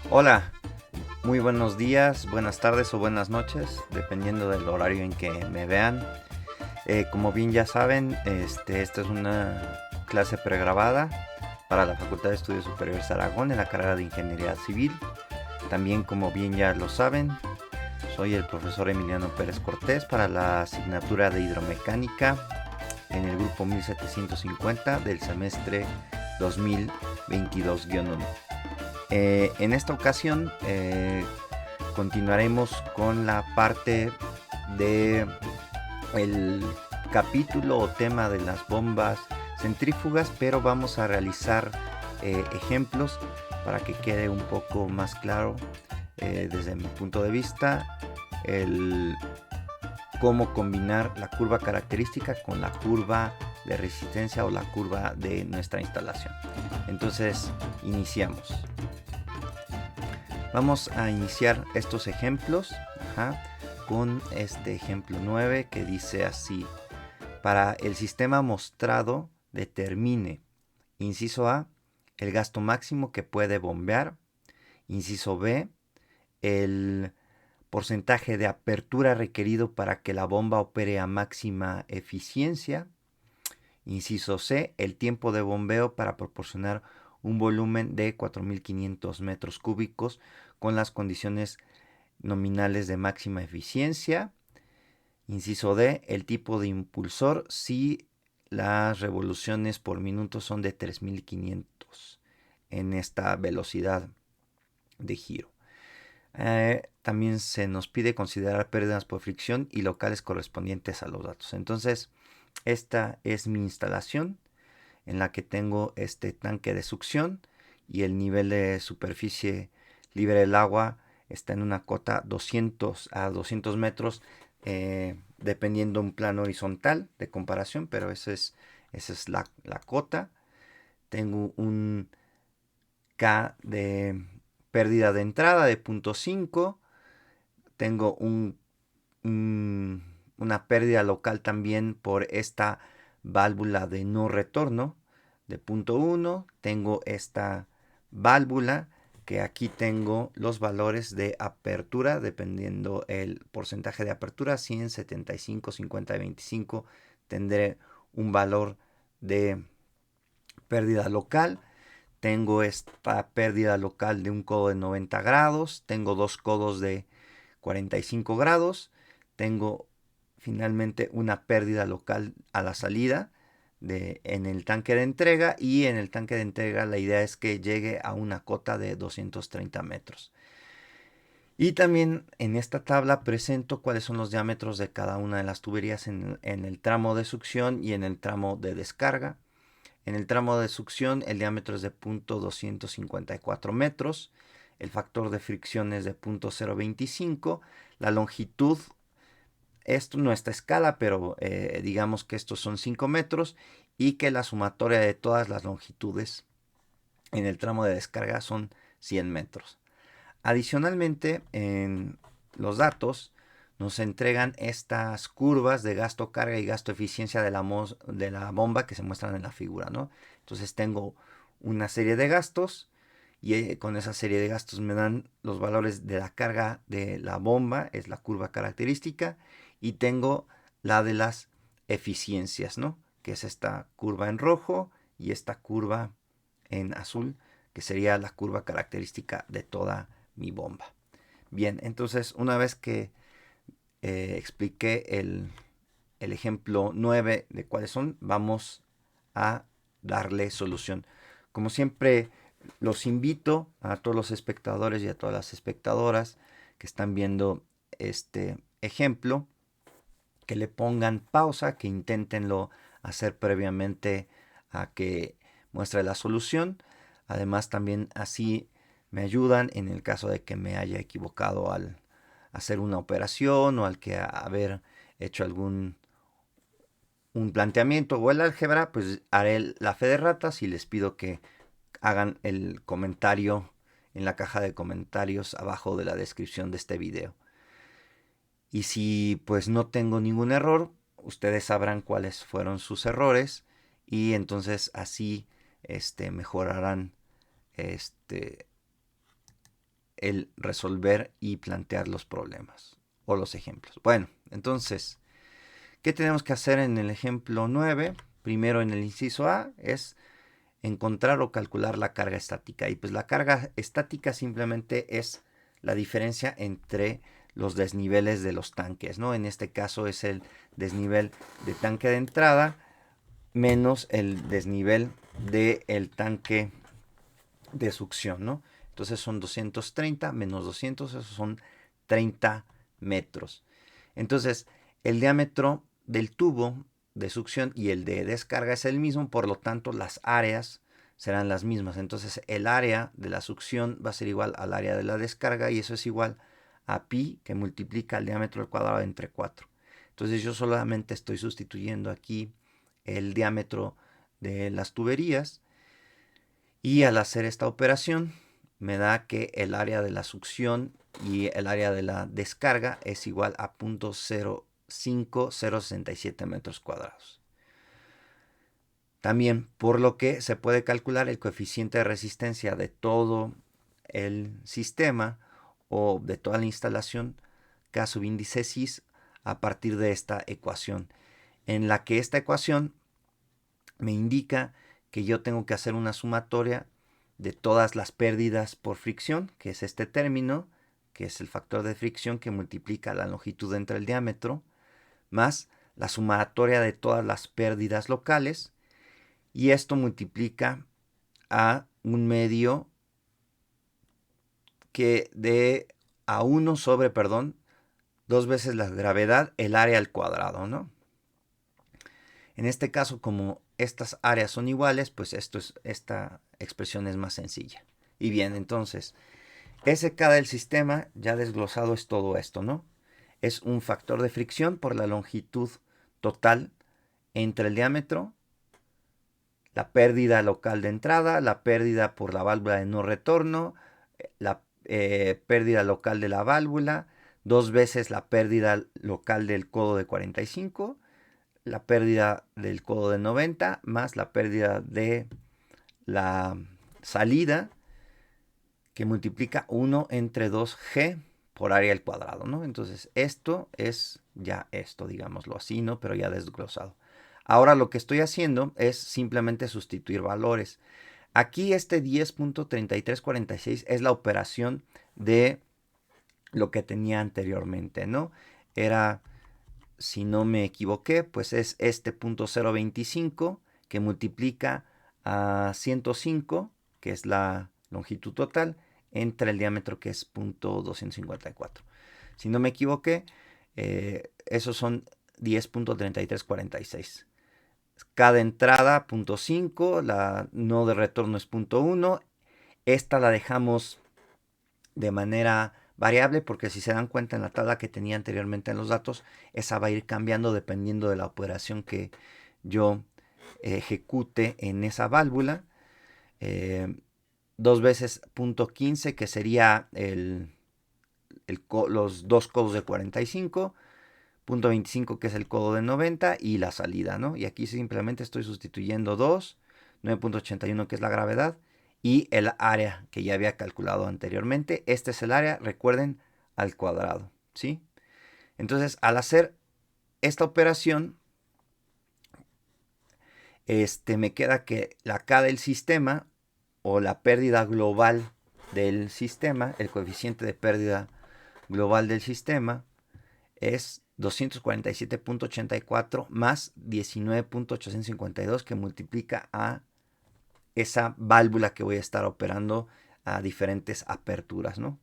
Hola, muy buenos días, buenas tardes o buenas noches, dependiendo del horario en que me vean. Como bien ya saben, esta es una clase pregrabada para la Facultad de Estudios Superiores Aragón en la carrera de Ingeniería Civil. También, como bien ya lo saben, soy el profesor Emiliano Pérez Cortés para la asignatura de Hidromecánica en el grupo 1750 del semestre 2022-1. En esta ocasión continuaremos con la parte de el capítulo o tema de las bombas centrífugas, pero vamos a realizar ejemplos para que quede un poco más claro desde mi punto de vista el cómo combinar la curva característica con la curva de resistencia o la curva de nuestra instalación. Entonces, iniciamos. Vamos a iniciar estos ejemplos con este ejemplo 9 que dice así. Para el sistema mostrado, determine, inciso A, el gasto máximo que puede bombear. Inciso B, el porcentaje de apertura requerido para que la bomba opere a máxima eficiencia. Inciso C, el tiempo de bombeo para proporcionar un volumen de 4.500 metros cúbicos con las condiciones nominales de máxima eficiencia. Inciso D, el tipo de impulsor si las revoluciones por minuto son de 3.500 en esta velocidad de giro. También se nos pide considerar pérdidas por fricción y locales correspondientes a los datos. Entonces, esta es mi instalación en la que tengo este tanque de succión y el nivel de superficie libre del agua está en una cota 200 a 200 metros, dependiendo un plano horizontal de comparación, pero esa es la cota. Tengo un K de pérdida de entrada de 0.5. Tengo una pérdida local también por esta válvula de no retorno de 0.1. Tengo esta válvula que aquí tengo los valores de apertura dependiendo el porcentaje de apertura, 100, 75, 50 y 25. Tendré un valor de pérdida local. Tengo esta pérdida local de un codo de 90 grados. Tengo dos codos de 45 grados. Tengo finalmente una pérdida local a la salida en el tanque de entrega, y en el tanque de entrega la idea es que llegue a una cota de 230 metros. Y también en esta tabla presento cuáles son los diámetros de cada una de las tuberías en el tramo de succión y en el tramo de descarga. En el tramo de succión el diámetro es de 0.254 metros, el factor de fricción es de 0.025, la longitud, esto no está a escala, pero digamos que estos son 5 metros, y que la sumatoria de todas las longitudes en el tramo de descarga son 100 metros. Adicionalmente, en los datos nos entregan estas curvas de gasto carga y gasto eficiencia de la bomba que se muestran en la figura, ¿no? Entonces tengo una serie de gastos y con esa serie de gastos me dan los valores de la carga de la bomba, es la curva característica, y tengo la de las eficiencias, ¿no? Que es esta curva en rojo y esta curva en azul, que sería la curva característica de toda mi bomba. Bien, entonces una vez que expliqué el ejemplo 9 de cuáles son, vamos a darle solución. Como siempre, los invito a todos los espectadores y a todas las espectadoras que están viendo este ejemplo, que le pongan pausa, que intentenlo hacer previamente a que muestre la solución. Además, también así me ayudan en el caso de que me haya equivocado al hacer una operación o al que haber hecho algún un planteamiento o el álgebra, pues haré la fe de ratas y les pido que hagan el comentario en la caja de comentarios abajo de la descripción de este video. Y si pues no tengo ningún error, ustedes sabrán cuáles fueron sus errores, y entonces así mejorarán este el resolver y plantear los problemas o los ejemplos. Bueno, entonces, ¿qué tenemos que hacer en el ejemplo 9? Primero en el inciso A es encontrar o calcular la carga estática. Y pues la carga estática simplemente es la diferencia entre los desniveles de los tanques, ¿no? En este caso es el desnivel de tanque de entrada menos el desnivel del tanque de succión, ¿no? Entonces son 230 menos 200, esos son 30 metros. Entonces, el diámetro del tubo de succión y el de descarga es el mismo, por lo tanto las áreas serán las mismas. Entonces, el área de la succión va a ser igual al área de la descarga y eso es igual a pi, que multiplica el diámetro al cuadrado entre 4. Entonces, yo solamente estoy sustituyendo aquí el diámetro de las tuberías y al hacer esta operación me da que el área de la succión y el área de la descarga es igual a 0.50067 metros cuadrados. También, por lo que se puede calcular el coeficiente de resistencia de todo el sistema o de toda la instalación K subíndice cis a partir de esta ecuación, en la que esta ecuación me indica que yo tengo que hacer una sumatoria de todas las pérdidas por fricción, que es este término, que es el factor de fricción que multiplica la longitud entre el diámetro, más la sumatoria de todas las pérdidas locales, y esto multiplica a un medio que de a 1 sobre, perdón, 2 veces la gravedad, el área al cuadrado, ¿no? En este caso, como estas áreas son iguales, pues esta expresión es más sencilla. Y bien, entonces, SK del sistema, ya desglosado, es todo esto, ¿no? Es un factor de fricción por la longitud total entre el diámetro, la pérdida local de entrada, la pérdida por la válvula de no retorno, la pérdida local de la válvula, 2 veces la pérdida local del codo de 45, la pérdida del codo de 90 más la pérdida de la salida, que multiplica 1 entre 2G por área al cuadrado, ¿no? Entonces esto es ya esto, digámoslo así, ¿no? Pero ya desglosado. Ahora lo que estoy haciendo es simplemente sustituir valores. Aquí este 10.3346 es la operación de lo que tenía anteriormente, ¿no? Era, si no me equivoqué, pues es este punto 0.25 que multiplica a 105, que es la longitud total, entre el diámetro, que es punto 254. Si no me equivoqué, esos son 10.3346. Cada entrada, punto 5, la no de retorno es punto 1. Esta la dejamos de manera variable porque si se dan cuenta en la tabla que tenía anteriormente en los datos, esa va a ir cambiando dependiendo de la operación que yo ejecute en esa válvula. 2 veces punto 15, que sería los dos codos de 45, punto 25, que es el codo de 90, y la salida, ¿no? Y aquí simplemente estoy sustituyendo 2, 9.81, que es la gravedad, y el área que ya había calculado anteriormente. Este es el área, recuerden, al cuadrado, ¿sí? Entonces, al hacer esta operación, me queda que la K del sistema, o la pérdida global del sistema, el coeficiente de pérdida global del sistema, es 247.84 más 19.852, que multiplica a esa válvula que voy a estar operando a diferentes aperturas, ¿no?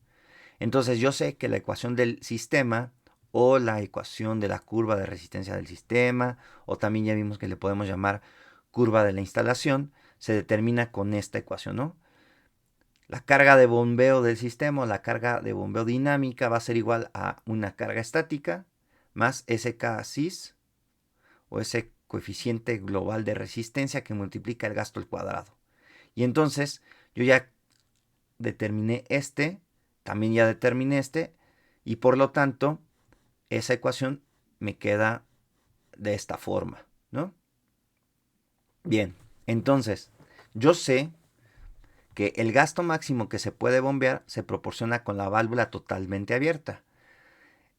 Entonces yo sé que la ecuación del sistema o la ecuación de la curva de resistencia del sistema, o también ya vimos que le podemos llamar curva de la instalación, se determina con esta ecuación, ¿no? La carga de bombeo del sistema o la carga de bombeo dinámica va a ser igual a una carga estática más SK cis, o ese coeficiente global de resistencia que multiplica el gasto al cuadrado. Y entonces yo ya determiné también ya determiné y por lo tanto esa ecuación me queda de esta forma, ¿no? Bien, entonces yo sé que el gasto máximo que se puede bombear se proporciona con la válvula totalmente abierta.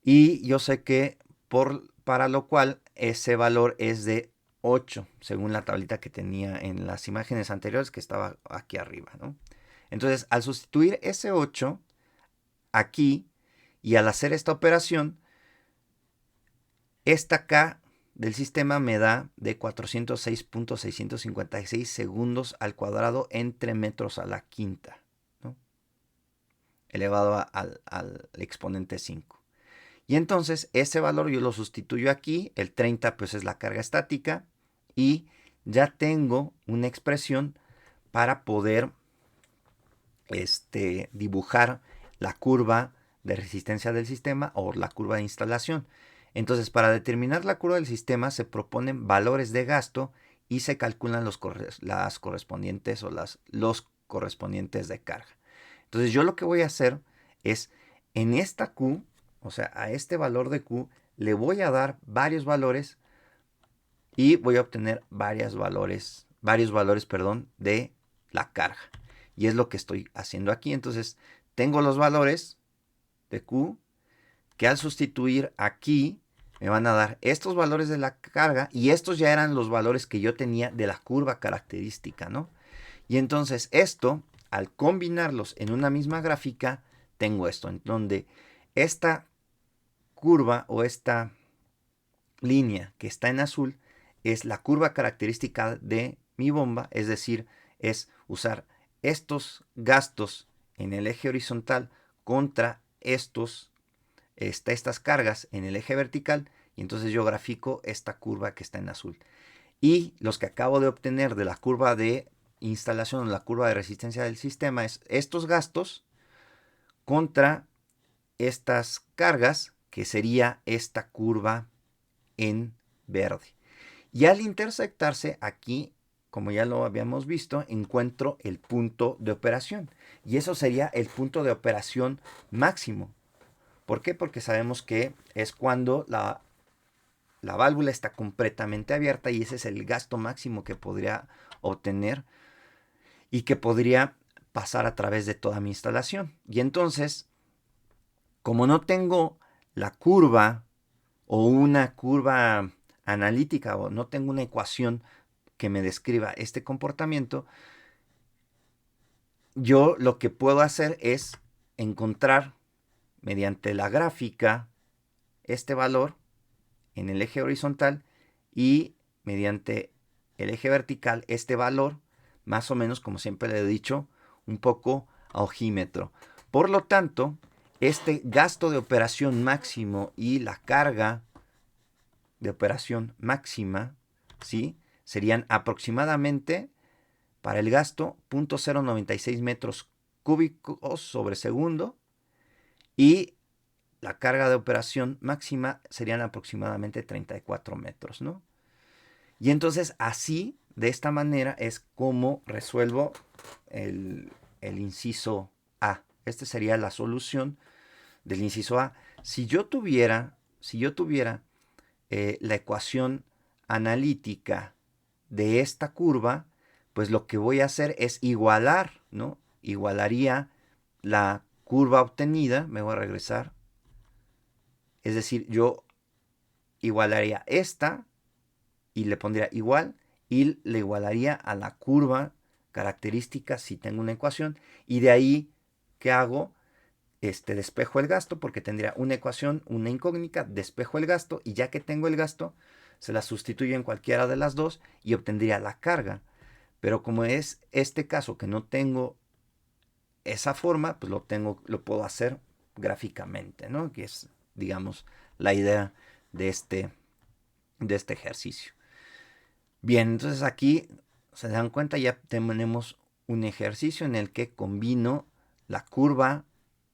Y yo sé que para lo cual ese valor es de 8, según la tablita que tenía en las imágenes anteriores que estaba aquí arriba, ¿no? Entonces, al sustituir ese 8 aquí y al hacer esta operación, esta K del sistema me da de 406.656 segundos al cuadrado entre metros a la quinta, ¿no? Elevado al exponente 5. Y entonces ese valor yo lo sustituyo aquí, el 30 pues es la carga estática, y ya tengo una expresión para poder dibujar la curva de resistencia del sistema o la curva de instalación. Entonces, para determinar la curva del sistema se proponen valores de gasto y se calculan las correspondientes o los correspondientes de carga. Entonces, yo lo que voy a hacer es en esta Q, o sea, a este valor de Q, le voy a dar varios valores y voy a obtener varios valores, de la carga. Y es lo que estoy haciendo aquí. Entonces, tengo los valores de Q que al sustituir aquí me van a dar estos valores de la carga y estos ya eran los valores que yo tenía de la curva característica, ¿no? Y entonces esto, al combinarlos en una misma gráfica, tengo esto, en donde esta curva o esta línea que está en azul es la curva característica de mi bomba, es decir, es usar estos gastos en el eje horizontal contra estas cargas en el eje vertical, y entonces yo grafico esta curva que está en azul. Y los que acabo de obtener de la curva de instalación, la curva de resistencia del sistema, es estos gastos contra estas cargas, que sería esta curva en verde. Y al intersectarse aquí, como ya lo habíamos visto, encuentro el punto de operación. Y eso sería el punto de operación máximo. ¿Por qué? Porque sabemos que es cuando la válvula está completamente abierta y ese es el gasto máximo que podría obtener y que podría pasar a través de toda mi instalación. Y entonces, como no tengo la curva o una curva analítica o no tengo una ecuación que me describa este comportamiento, yo lo que puedo hacer es encontrar mediante la gráfica este valor en el eje horizontal y mediante el eje vertical este valor, más o menos, como siempre le he dicho, un poco a ojímetro. Por lo tanto, este gasto de operación máximo y la carga de operación máxima, ¿sí?, serían aproximadamente para el gasto 0.096 metros cúbicos sobre segundo y la carga de operación máxima serían aproximadamente 34 metros, ¿no? Y entonces así, de esta manera, es como resuelvo el inciso A. Esta sería la solución del inciso A. Si yo tuviera la ecuación analítica de esta curva, pues lo que voy a hacer es igualar, ¿no? Igualaría la curva obtenida, me voy a regresar. Es decir, yo igualaría esta y le pondría igual y le igualaría a la curva característica si tengo una ecuación, y de ahí, ¿qué hago? Despejo el gasto porque tendría una ecuación, una incógnita, despejo el gasto y ya que tengo el gasto, se la sustituyo en cualquiera de las dos y obtendría la carga. Pero como es este caso que no tengo esa forma, pues lo puedo hacer gráficamente, ¿no? Que es, digamos, la idea de este ejercicio. Bien, entonces aquí se dan cuenta, ya tenemos un ejercicio en el que combino la curva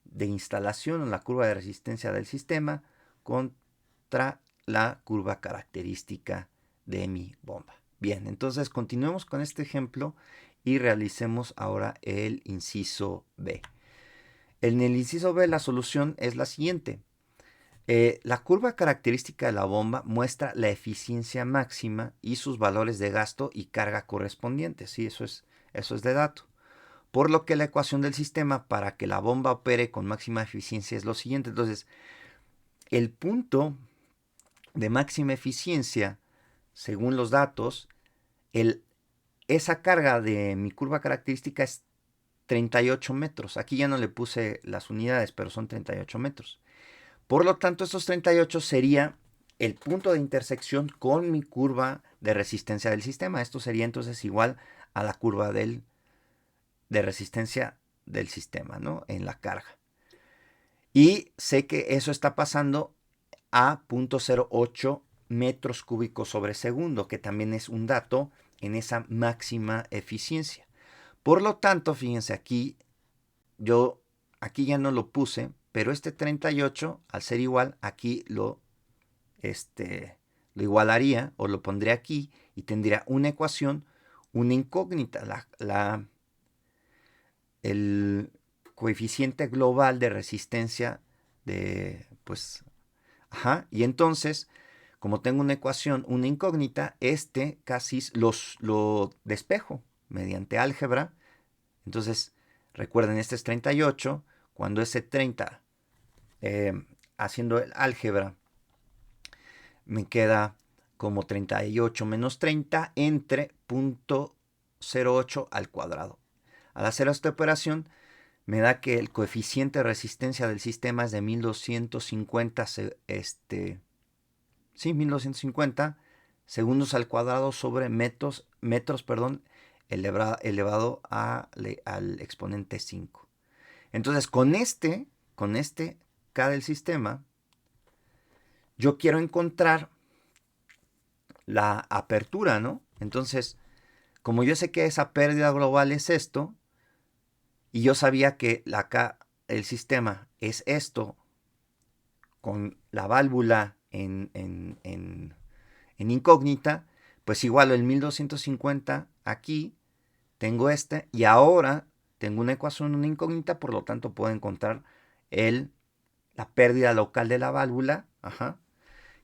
de instalación o la curva de resistencia del sistema contra la curva característica de mi bomba. Bien, entonces continuemos con este ejemplo y realicemos ahora el inciso B. En el inciso B la solución es la siguiente. La curva característica de la bomba muestra la eficiencia máxima y sus valores de gasto y carga correspondientes. ¿Sí? Eso es de dato. por lo que la ecuación del sistema para que la bomba opere con máxima eficiencia es lo siguiente. Entonces, el punto de máxima eficiencia, según los datos, esa carga de mi curva característica es 38 metros. Aquí ya no le puse las unidades, pero son 38 metros. Por lo tanto, estos 38 sería el punto de intersección con mi curva de resistencia del sistema. Esto sería entonces igual a la curva de resistencia del sistema, ¿no? En la carga. Y sé que eso está pasando a 0.08 metros cúbicos sobre segundo, que también es un dato en esa máxima eficiencia. Por lo tanto, fíjense aquí, aquí ya no lo puse, pero este 38, al ser igual, aquí lo igualaría o lo pondré aquí y tendría una ecuación, una incógnita, el coeficiente global de resistencia y entonces, como tengo una ecuación, una incógnita, casi lo despejo mediante álgebra. Entonces, recuerden, este es 38. Cuando ese 30, haciendo el álgebra, me queda como 38 menos 30 entre 0.08 al cuadrado. Al hacer esta operación, me da que el coeficiente de resistencia del sistema es de 1250, 1250 segundos al cuadrado sobre metros, elevado al exponente 5. Entonces, con este K del sistema, yo quiero encontrar la apertura, ¿no? Entonces, como yo sé que esa pérdida global es esto, y yo sabía que el sistema es esto, con la válvula en incógnita, pues igual el 1250 aquí, tengo y ahora tengo una ecuación, una incógnita, por lo tanto puedo encontrar la pérdida local de la válvula,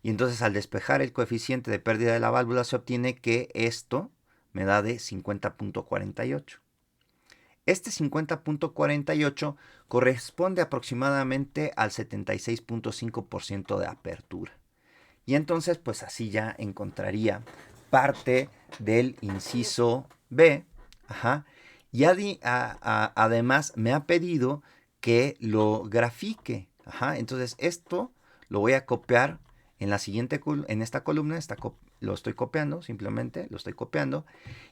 y entonces al despejar el coeficiente de pérdida de la válvula se obtiene que esto me da de 50.48. Este 50.48 corresponde aproximadamente al 76.5% de apertura. Y entonces, pues así ya encontraría parte del inciso B. Y además me ha pedido que lo grafique. Entonces esto lo voy a copiar en esta columna. Lo estoy copiando, simplemente lo estoy copiando.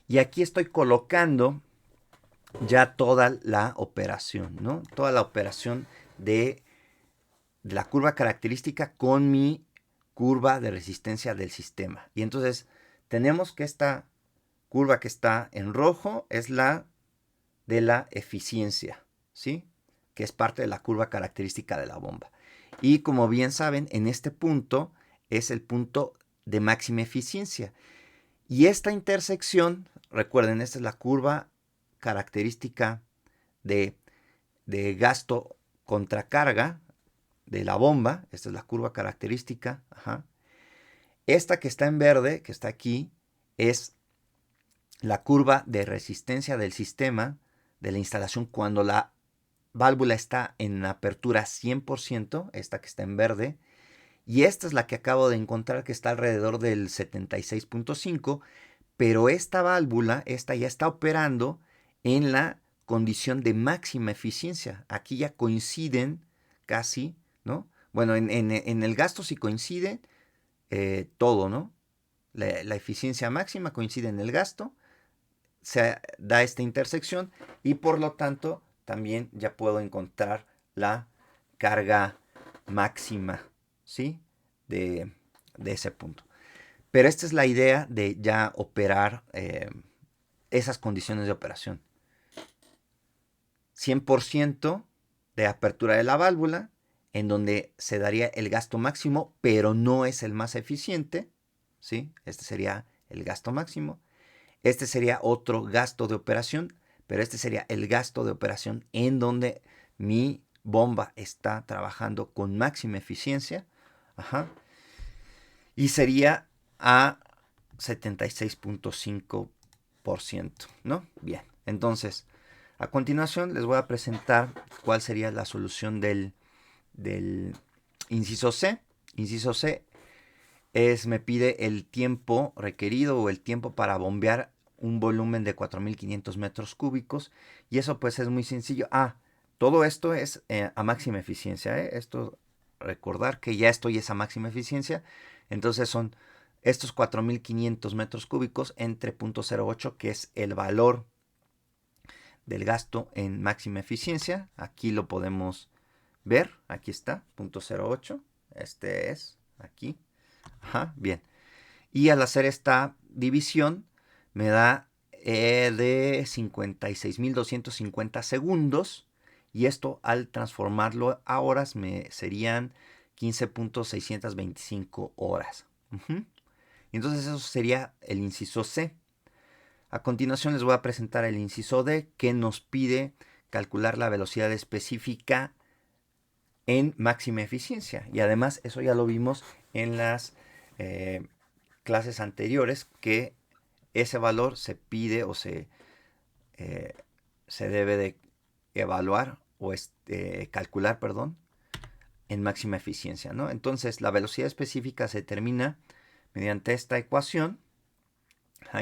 Y aquí estoy colocando ya toda la operación, ¿no? Toda la operación de la curva característica con mi curva de resistencia del sistema. Y entonces tenemos que esta curva que está en rojo es la de la eficiencia, ¿sí? Que es parte de la curva característica de la bomba. Y como bien saben, en este punto es el punto de máxima eficiencia. Y esta intersección, recuerden, esta es la curva característica de gasto contra carga de la bomba. Esta es la curva característica. Esta que está en verde, que está aquí, es la curva de resistencia del sistema de la instalación cuando la válvula está en apertura 100%, esta que está en verde. Y esta es la que acabo de encontrar, que está alrededor del 76.5, pero esta válvula, ya está operando en la condición de máxima eficiencia. Aquí ya coinciden casi, ¿no? Bueno, en el gasto sí coincide todo, ¿no? La eficiencia máxima coincide en el gasto, se da esta intersección y por lo tanto también ya puedo encontrar la carga máxima, ¿sí? De ese punto. Pero esta es la idea de ya operar esas condiciones de operación. 100% de apertura de la válvula, en donde se daría el gasto máximo, pero no es el más eficiente, ¿sí? Este sería el gasto máximo. Este sería otro gasto de operación, pero este sería el gasto de operación en donde mi bomba está trabajando con máxima eficiencia. Y sería a 76.5%, ¿no? Bien, entonces A continuación les voy a presentar cuál sería la solución del inciso C. Inciso C me pide el tiempo requerido o el tiempo para bombear un volumen de 4.500 metros cúbicos. Y eso pues es muy sencillo. Todo esto es a máxima eficiencia. Esto, recordar que ya estoy es a máxima eficiencia. Entonces son estos 4.500 metros cúbicos entre 0.08, que es el valor del gasto en máxima eficiencia. Aquí lo podemos ver. Aquí está, 0.08. Este es aquí. Bien. Y al hacer esta división me da de 56.250 segundos. Y esto al transformarlo a horas me serían 15.625 horas. Entonces eso sería el inciso C. A continuación les voy a presentar el inciso D, que nos pide calcular la velocidad específica en máxima eficiencia. Y además eso ya lo vimos en las clases anteriores, que ese valor se pide o se debe de evaluar o calcular, perdón, en máxima eficiencia, ¿no? Entonces la velocidad específica se determina mediante esta ecuación.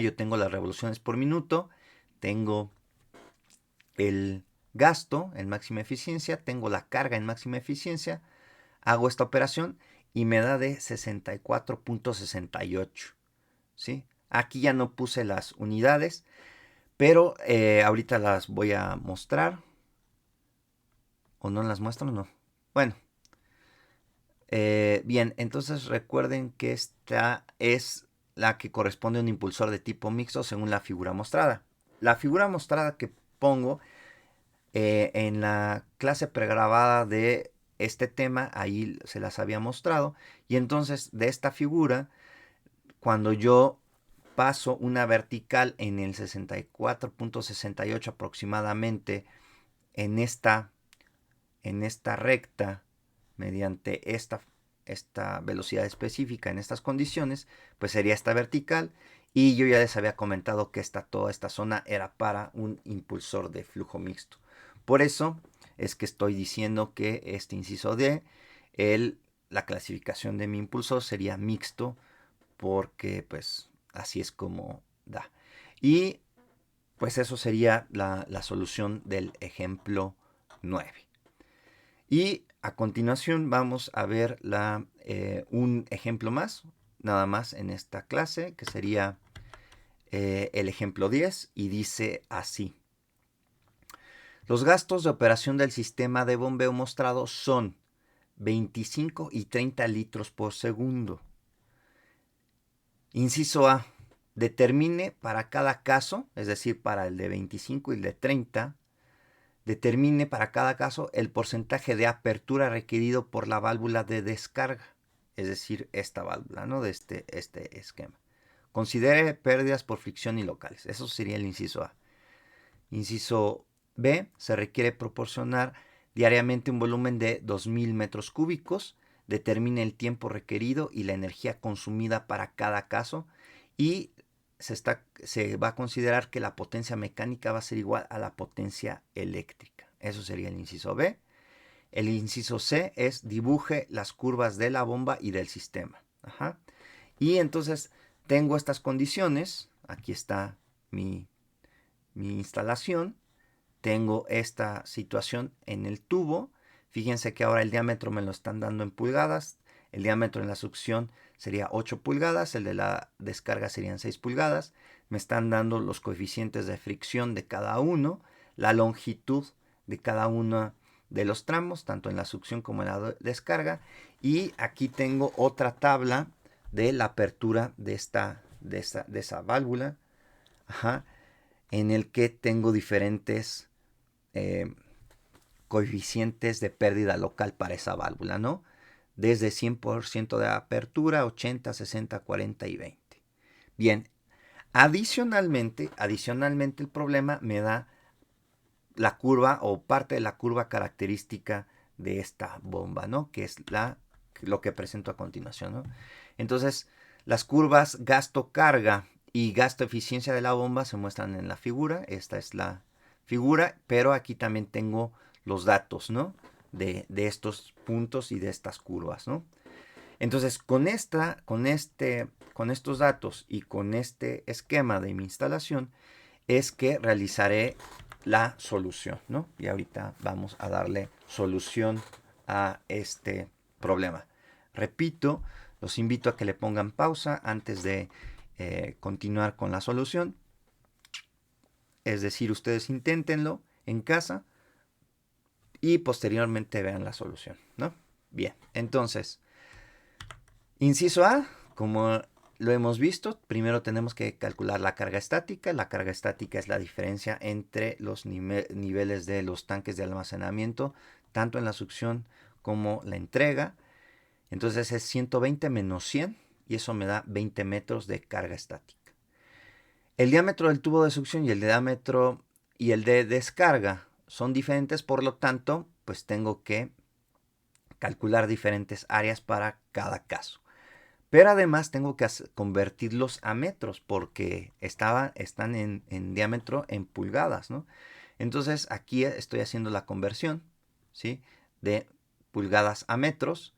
Yo tengo las revoluciones por minuto, tengo el gasto en máxima eficiencia, tengo la carga en máxima eficiencia, hago esta operación y me da de 64.68, ¿sí? Aquí ya no puse las unidades, pero ahorita las voy a mostrar. ¿O no las muestro? No. Bueno. Bien, entonces recuerden que esta es la que corresponde a un impulsor de tipo mixto según la figura mostrada. La figura mostrada que pongo en la clase pregrabada de este tema, ahí se las había mostrado. Y entonces de esta figura, cuando yo paso una vertical en el 64.68 aproximadamente en esta recta, mediante esta velocidad específica en estas condiciones, pues sería esta vertical. Y yo ya les había comentado que toda esta zona era para un impulsor de flujo mixto. Por eso es que estoy diciendo que este inciso D, la clasificación de mi impulsor sería mixto, porque pues así es como da. Y pues eso sería la solución del ejemplo 9. Y a continuación vamos a ver un ejemplo más, nada más en esta clase, que sería el ejemplo 10, y dice así. Los gastos de operación del sistema de bombeo mostrado son 25 y 30 litros por segundo. Inciso A. Determine para cada caso, es decir, para el de 25 y el de 30, determine para cada caso el porcentaje de apertura requerido por la válvula de descarga, es decir, esta válvula, ¿no? De este esquema. Considere pérdidas por fricción y locales. Eso sería el inciso A. Inciso B. Se requiere proporcionar diariamente un volumen de 2.000 metros cúbicos. Determine el tiempo requerido y la energía consumida para cada caso. Y se va a considerar que la potencia mecánica va a ser igual a la potencia eléctrica. Eso sería el inciso B. El inciso C es dibuje las curvas de la bomba y del sistema. Y entonces tengo estas condiciones. Aquí está mi instalación. Tengo esta situación en el tubo. Fíjense que ahora el diámetro me lo están dando en pulgadas. El diámetro en la succión sería 8 pulgadas, el de la descarga serían 6 pulgadas. Me están dando los coeficientes de fricción de cada uno, la longitud de cada uno de los tramos, tanto en la succión como en la descarga. Y aquí tengo otra tabla de la apertura de esa válvula, en el que tengo diferentes coeficientes de pérdida local para esa válvula, ¿no? Desde 100% de apertura, 80, 60, 40 y 20. Bien, adicionalmente el problema me da la curva o parte de la curva característica de esta bomba, ¿no? Que es lo que presento a continuación, ¿no? Entonces, las curvas gasto-carga y gasto-eficiencia de la bomba se muestran en la figura. Esta es la figura, pero aquí también tengo los datos, ¿no? De estos puntos y de estas curvas, ¿no? Entonces, con estos datos y con este esquema de mi instalación es que realizaré la solución, ¿no? Y ahorita vamos a darle solución a este problema. Repito, los invito a que le pongan pausa antes de continuar con la solución. Es decir, ustedes inténtenlo en casa y posteriormente vean la solución, ¿no? Bien, entonces, inciso A, como lo hemos visto, primero tenemos que calcular la carga estática. La carga estática es la diferencia entre los niveles de los tanques de almacenamiento, tanto en la succión como la entrega. Entonces es 120 menos 100 y eso me da 20 metros de carga estática. El diámetro del tubo de succión y el diámetro y el de descarga son diferentes, por lo tanto, pues tengo que calcular diferentes áreas para cada caso. Pero además tengo que convertirlos a metros porque están en diámetro en pulgadas, ¿no? Entonces aquí estoy haciendo la conversión, ¿sí? De pulgadas a metros,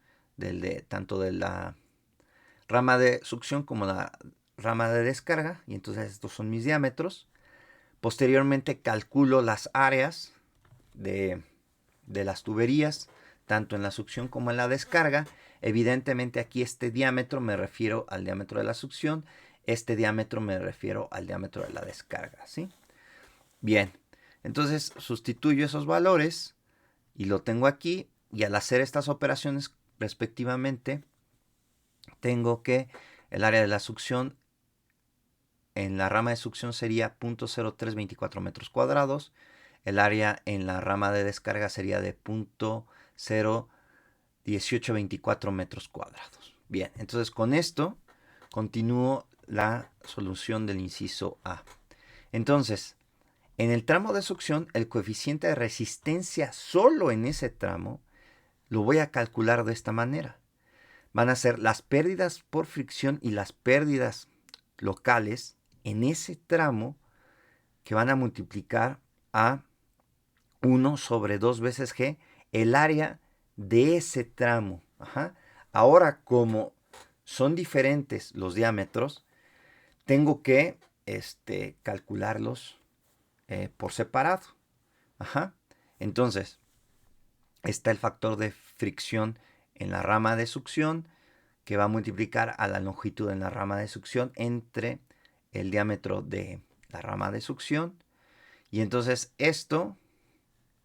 tanto de la rama de succión como la rama de descarga. Y entonces estos son mis diámetros. Posteriormente calculo las áreas de las tuberías, tanto en la succión como en la descarga. Evidentemente aquí este diámetro me refiero al diámetro de la succión, este diámetro me refiero al diámetro de la descarga, ¿sí? Bien, entonces sustituyo esos valores y lo tengo aquí, y al hacer estas operaciones respectivamente, tengo que el área de la succión en la rama de succión sería 0.0324 metros cuadrados, el área en la rama de descarga sería de 0.1824 metros cuadrados. Bien, entonces con esto continúo la solución del inciso A. Entonces, en el tramo de succión, el coeficiente de resistencia solo en ese tramo lo voy a calcular de esta manera. Van a ser las pérdidas por fricción y las pérdidas locales en ese tramo, que van a multiplicar a 1 sobre 2 veces G, el área de ese tramo. Ajá. Ahora, como son diferentes los diámetros, tengo que calcularlos por separado. Ajá. Entonces, está el factor de fricción en la rama de succión, que va a multiplicar a la longitud en la rama de succión entre el diámetro de la rama de succión. Y entonces esto,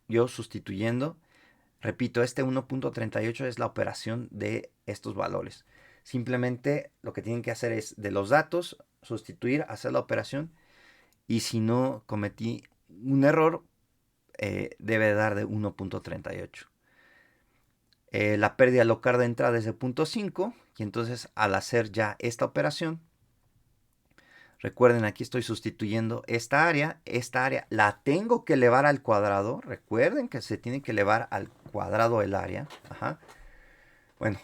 yo sustituyendo, repito, este 1.38 es la operación de estos valores. Simplemente lo que tienen que hacer es de los datos, sustituir, hacer la operación. Y si no cometí un error, debe dar de 1.38. La pérdida local de entrada es de 0.5. Y entonces al hacer ya esta operación, recuerden, aquí estoy sustituyendo esta área la tengo que elevar al cuadrado. Recuerden que se tiene que elevar al cuadrado el área. Ajá. Bueno,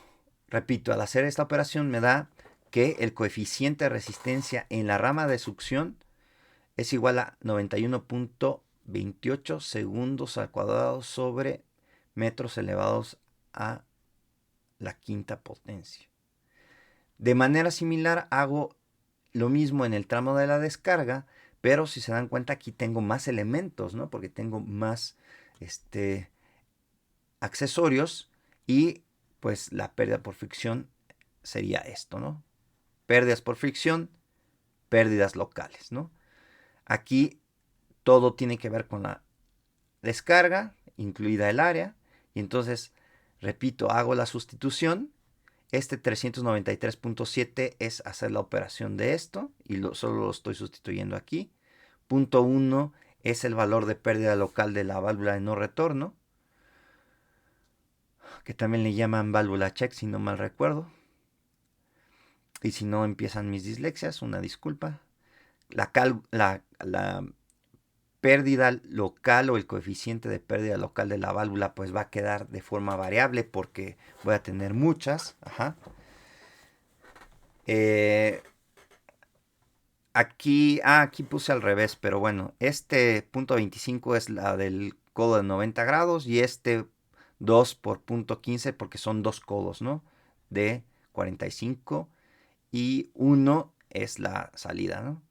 repito, al hacer esta operación me da que el coeficiente de resistencia en la rama de succión es igual a 91.28 segundos al cuadrado sobre metros elevados a la quinta potencia. De manera similar hago lo mismo en el tramo de la descarga, pero si se dan cuenta aquí tengo más elementos, ¿no? Porque tengo más accesorios, y pues la pérdida por fricción sería esto, ¿no? Pérdidas por fricción, pérdidas locales, ¿no? Aquí todo tiene que ver con la descarga, incluida el área, y entonces, repito, hago la sustitución. Este 393.7 es hacer la operación de esto, y solo lo estoy sustituyendo aquí. Punto 1 es el valor de pérdida local de la válvula de no retorno, que también le llaman válvula check si no mal recuerdo. Y si no empiezan mis dislexias, una disculpa. La pérdida local o el coeficiente de pérdida local de la válvula pues va a quedar de forma variable porque voy a tener muchas. Ajá. aquí puse al revés, pero bueno, este punto 25 es la del codo de 90 grados y este 2 por punto 15 porque son dos codos, ¿no? De 45 y 1 es la salida, ¿no?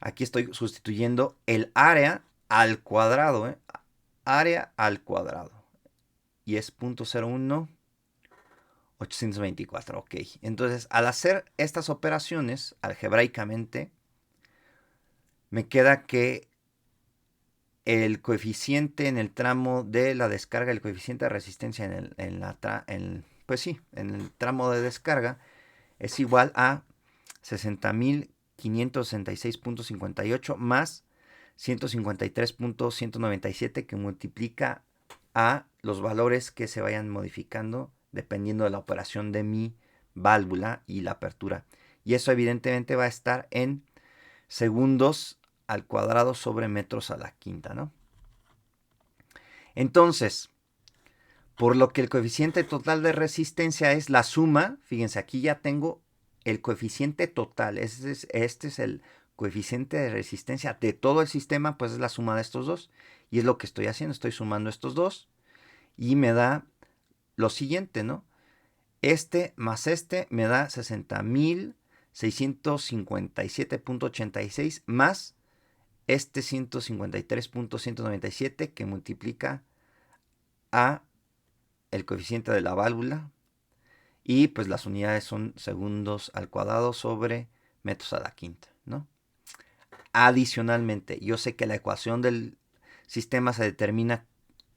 Aquí estoy sustituyendo el área al cuadrado, ¿eh? Área al cuadrado. Y es 0.01 824, ok. Entonces, al hacer estas operaciones algebraicamente, me queda que el coeficiente en el tramo de la descarga, el coeficiente de resistencia pues sí, en el tramo de descarga es igual a 60.566.58 más 153.197 que multiplica a los valores que se vayan modificando dependiendo de la operación de mi válvula y la apertura. Y eso evidentemente va a estar en segundos al cuadrado sobre metros a la quinta, ¿no? Entonces, por lo que el coeficiente total de resistencia es la suma, fíjense, aquí ya tengo el coeficiente total, este es el coeficiente de resistencia de todo el sistema, pues es la suma de estos dos, y es lo que estoy haciendo, estoy sumando estos dos, y me da lo siguiente, ¿no? Este más este me da 60.657.86 más este 153.197 que multiplica a el coeficiente de la válvula y pues las unidades son segundos al cuadrado sobre metros a la quinta, ¿no? Adicionalmente, yo sé que la ecuación del sistema se determina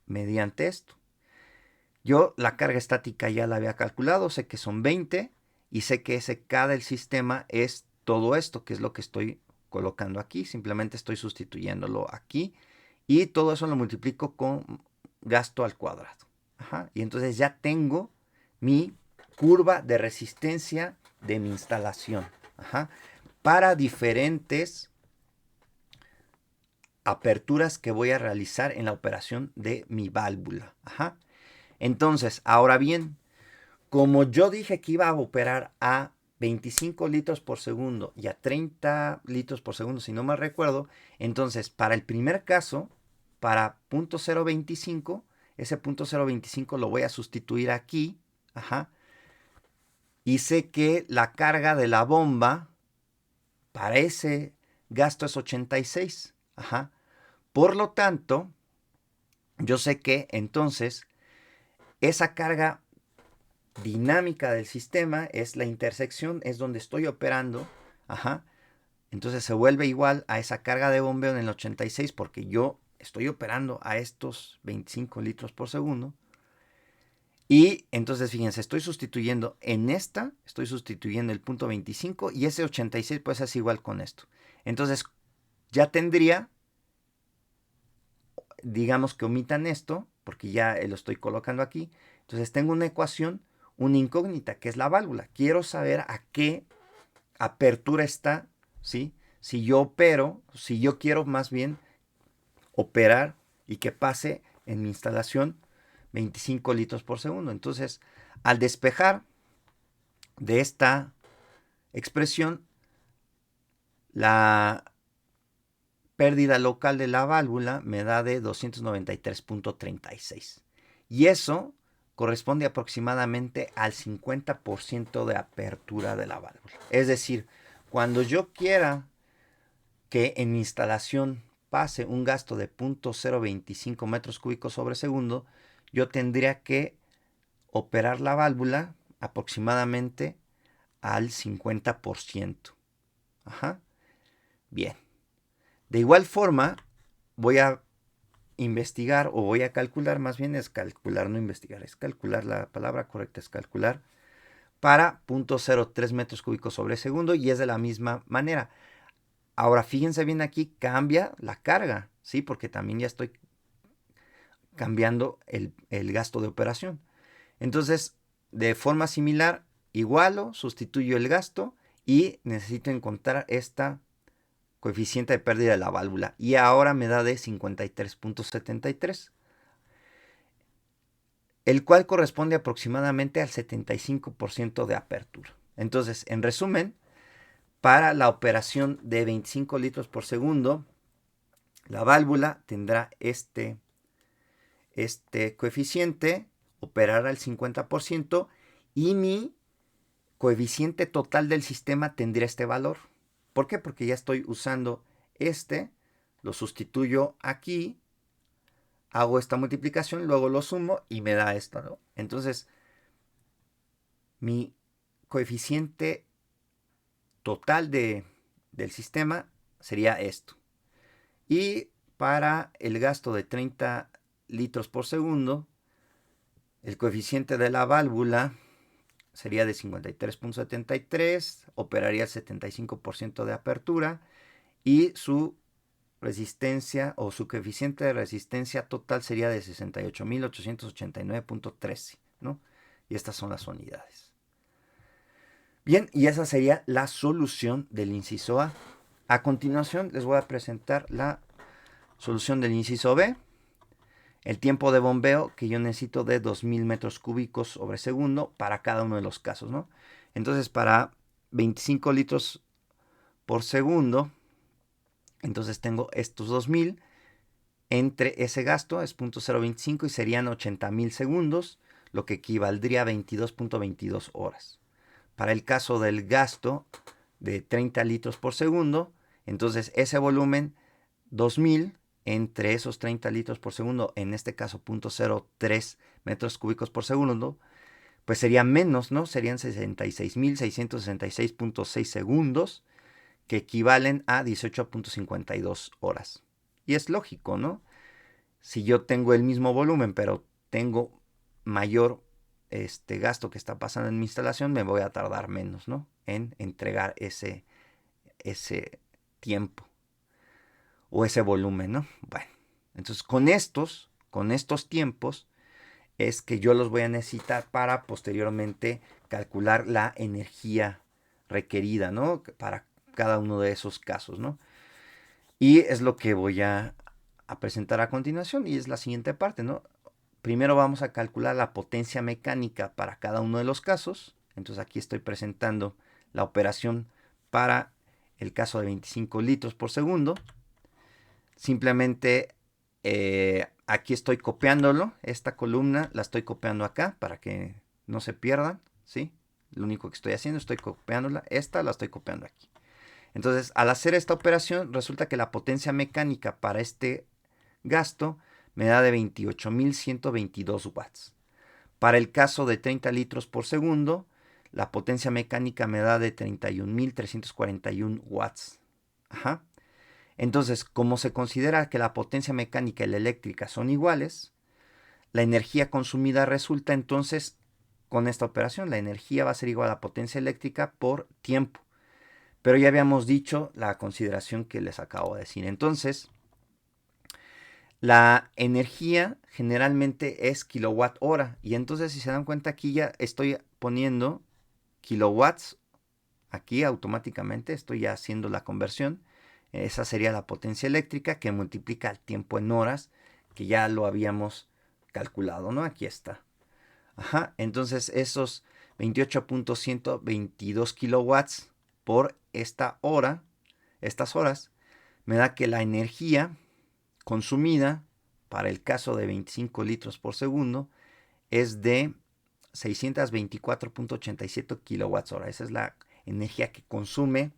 mediante esto. Yo la carga estática ya la había calculado, sé que son 20 y sé que SK del sistema es todo esto, que es lo que estoy colocando aquí. Simplemente estoy sustituyéndolo aquí y todo eso lo multiplico con gasto al cuadrado. Ajá. Y entonces ya tengo mi curva de resistencia de mi instalación. Ajá. Para diferentes aperturas que voy a realizar en la operación de mi válvula. Ajá. Entonces, ahora bien, como yo dije que iba a operar a 25 litros por segundo y a 30 litros por segundo, si no mal recuerdo, entonces para el primer caso, para .025, ese .025 lo voy a sustituir aquí, ajá, y sé que la carga de la bomba para ese gasto es 86, ajá. Por lo tanto, yo sé que entonces esa carga dinámica del sistema es la intersección, es donde estoy operando, ajá. Entonces se vuelve igual a esa carga de bombeo en el 86 porque yo estoy operando a estos 25 litros por segundo. Y entonces fíjense, estoy sustituyendo en esta, estoy sustituyendo el punto 25 y ese 86 pues es igual con esto. Entonces ya tendría, digamos que omitan esto, porque ya lo estoy colocando aquí. Entonces tengo una ecuación, una incógnita, que es la válvula. Quiero saber a qué apertura está, ¿sí? Si yo opero, si yo quiero más bien operar y que pase en mi instalación 25 litros por segundo. Entonces, al despejar de esta expresión, la pérdida local de la válvula me da de 293.36. Y eso corresponde aproximadamente al 50% de apertura de la válvula. Es decir, cuando yo quiera que en mi instalación pase un gasto de 0.025 metros cúbicos sobre segundo, yo tendría que operar la válvula aproximadamente al 50%. Ajá. Bien. De igual forma, voy a investigar o voy a calcular, más bien es calcular, no investigar, es calcular, la palabra correcta es calcular, para 0.03 metros cúbicos sobre segundo y es de la misma manera. Ahora fíjense bien aquí, cambia la carga, ¿sí? Porque también ya estoy cambiando el gasto de operación. Entonces, de forma similar, igualo, sustituyo el gasto y necesito encontrar esta coeficiente de pérdida de la válvula. Y ahora me da de 53.73, el cual corresponde aproximadamente al 75% de apertura. Entonces, en resumen, para la operación de 25 litros por segundo, la válvula tendrá este coeficiente, operará al 50% y mi coeficiente total del sistema tendría este valor. ¿Por qué? Porque ya estoy usando lo sustituyo aquí, hago esta multiplicación, luego lo sumo y me da esto, ¿no? Entonces, mi coeficiente total del sistema sería esto. Y para el gasto de 30 litros por segundo, el coeficiente de la válvula sería de 53.73, operaría el 75% de apertura y su resistencia o su coeficiente de resistencia total sería de 68.889.13, ¿no? Y estas son las unidades. Bien, y esa sería la solución del inciso A. A continuación les voy a presentar la solución del inciso B. El tiempo de bombeo que yo necesito de 2000 metros cúbicos sobre segundo para cada uno de los casos, ¿no? Entonces, para 25 litros por segundo, entonces tengo estos 2000 entre ese gasto, es 0.025 y serían 80,000 segundos, lo que equivaldría a 22.22 horas. Para el caso del gasto de 30 litros por segundo, entonces ese volumen 2000 entre esos 30 litros por segundo, en este caso 0.03 metros cúbicos por segundo, pues sería menos, ¿no? Serían 66.666.6 segundos, que equivalen a 18.52 horas. Y es lógico, ¿no? Si yo tengo el mismo volumen, pero tengo mayor gasto que está pasando en mi instalación, me voy a tardar menos, ¿no? En entregar ese tiempo o ese volumen, ¿no? Bueno, entonces con estos tiempos es que yo los voy a necesitar para posteriormente calcular la energía requerida, ¿no? Para cada uno de esos casos, ¿no? Y es lo que voy a presentar a continuación y es la siguiente parte, ¿no? Primero vamos a calcular la potencia mecánica para cada uno de los casos. Entonces aquí estoy presentando la operación para el caso de 25 litros por segundo. Simplemente aquí estoy copiándolo. Esta columna la estoy copiando acá para que no se pierdan, ¿sí? Lo único que estoy haciendo, estoy copiándola. Esta la estoy copiando aquí. Entonces, al hacer esta operación, resulta que la potencia mecánica para este gasto me da de 28.122 watts. Para el caso de 30 litros por segundo, la potencia mecánica me da de 31.341 watts. Ajá. Entonces, como se considera que la potencia mecánica y la eléctrica son iguales, la energía consumida resulta entonces, con esta operación, la energía va a ser igual a la potencia eléctrica por tiempo. Pero ya habíamos dicho la consideración que les acabo de decir. Entonces, la energía generalmente es kilowatt hora. Y entonces, si se dan cuenta, aquí ya estoy poniendo kilowatts. Aquí automáticamente estoy ya haciendo la conversión. Esa sería la potencia eléctrica que multiplica el tiempo en horas, que ya lo habíamos calculado, ¿no? Aquí está. Ajá, entonces esos 28.122 kilowatts por esta hora, estas horas, me da que la energía consumida para el caso de 25 litros por segundo es de 624.87 kilowatts hora. Esa es la energía que consume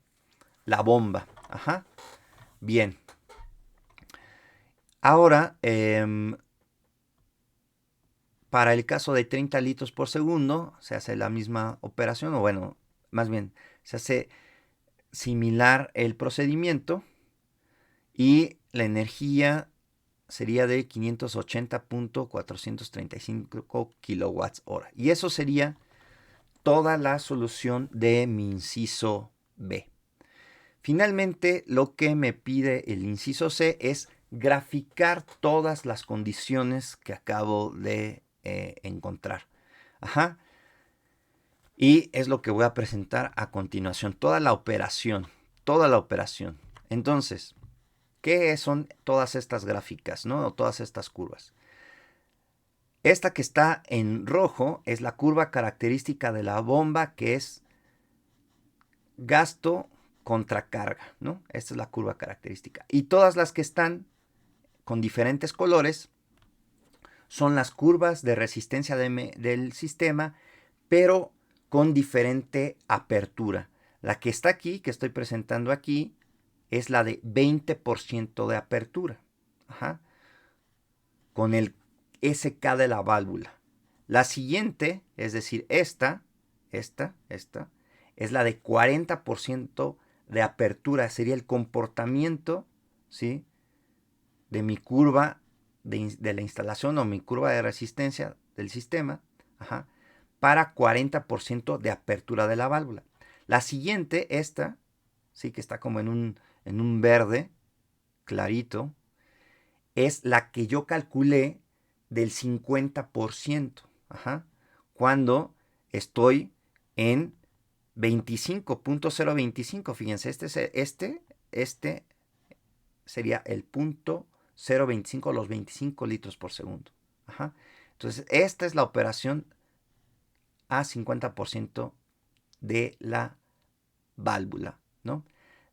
la bomba. Ajá. Bien. Ahora, para el caso de 30 litros por segundo, se hace la misma operación, o bueno, más bien, se hace similar el procedimiento y la energía sería de 580.435 kilowatts hora. Y eso sería toda la solución de mi inciso B. Finalmente, lo que me pide el inciso C es graficar todas las condiciones que acabo de encontrar. Ajá. Y es lo que voy a presentar a continuación. Toda la operación. Toda la operación. Entonces, ¿qué son todas estas gráficas, ¿no? O todas estas curvas? Esta que está en rojo es la curva característica de la bomba, que es gasto contracarga, ¿no? Esta es la curva característica. Y todas las que están con diferentes colores son las curvas de resistencia del sistema, pero con diferente apertura. La que está aquí, que estoy presentando aquí, es la de 20% de apertura. Ajá. Con el SK de la válvula. La siguiente, es decir, esta, es la de 40% de apertura. Sería el comportamiento, ¿sí?, de mi curva de la instalación o mi curva de resistencia del sistema, ajá, para 40% de apertura de la válvula. La siguiente, esta, sí, que está como en un verde clarito, es la que yo calculé del 50%, ajá, cuando estoy en 25.025. Fíjense, este sería el punto 0.25, los 25 litros por segundo. Ajá. Entonces, esta es la operación a 50% de la válvula, ¿no?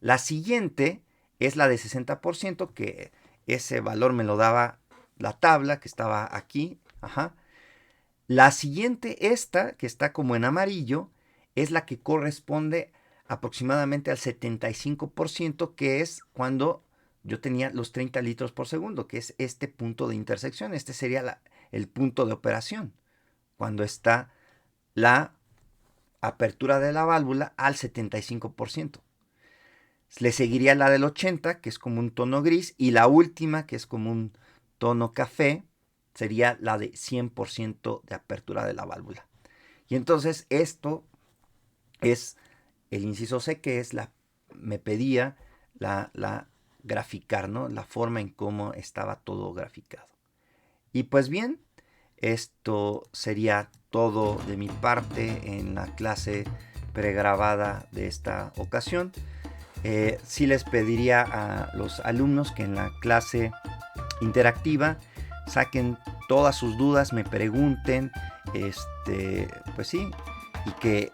La siguiente es la de 60%, que ese valor me lo daba la tabla que estaba aquí. Ajá. La siguiente, esta que está como en amarillo, es la que corresponde aproximadamente al 75%, que es cuando yo tenía los 30 litros por segundo, que es este punto de intersección. Este sería el punto de operación, cuando está la apertura de la válvula al 75%. Le seguiría la del 80, que es como un tono gris, y la última, que es como un tono café, sería la de 100% de apertura de la válvula. Y entonces esto es el inciso C, que es me pedía la graficar, ¿no? La forma en cómo estaba todo graficado. Y pues bien, esto sería todo de mi parte en la clase pregrabada de esta ocasión. Sí les pediría a los alumnos que en la clase interactiva saquen todas sus dudas, me pregunten, pues sí, y que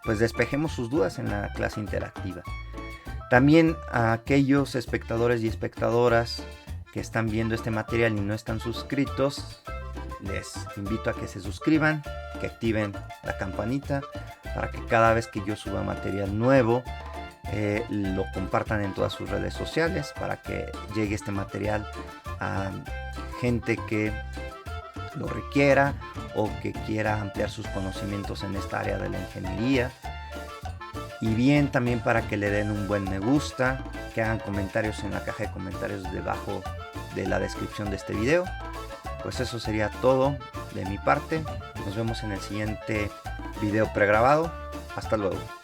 pues despejemos sus dudas en la clase interactiva. También a aquellos espectadores y espectadoras que están viendo este material y no están suscritos, les invito a que se suscriban, que activen la campanita para que cada vez que yo suba material nuevo lo compartan en todas sus redes sociales, para que llegue este material a gente que lo requiera o que quiera ampliar sus conocimientos en esta área de la ingeniería. Y bien, también para que le den un buen me gusta, que hagan comentarios en la caja de comentarios debajo de la descripción de este video. Pues eso sería todo de mi parte. Nos vemos en el siguiente video pregrabado. Hasta luego.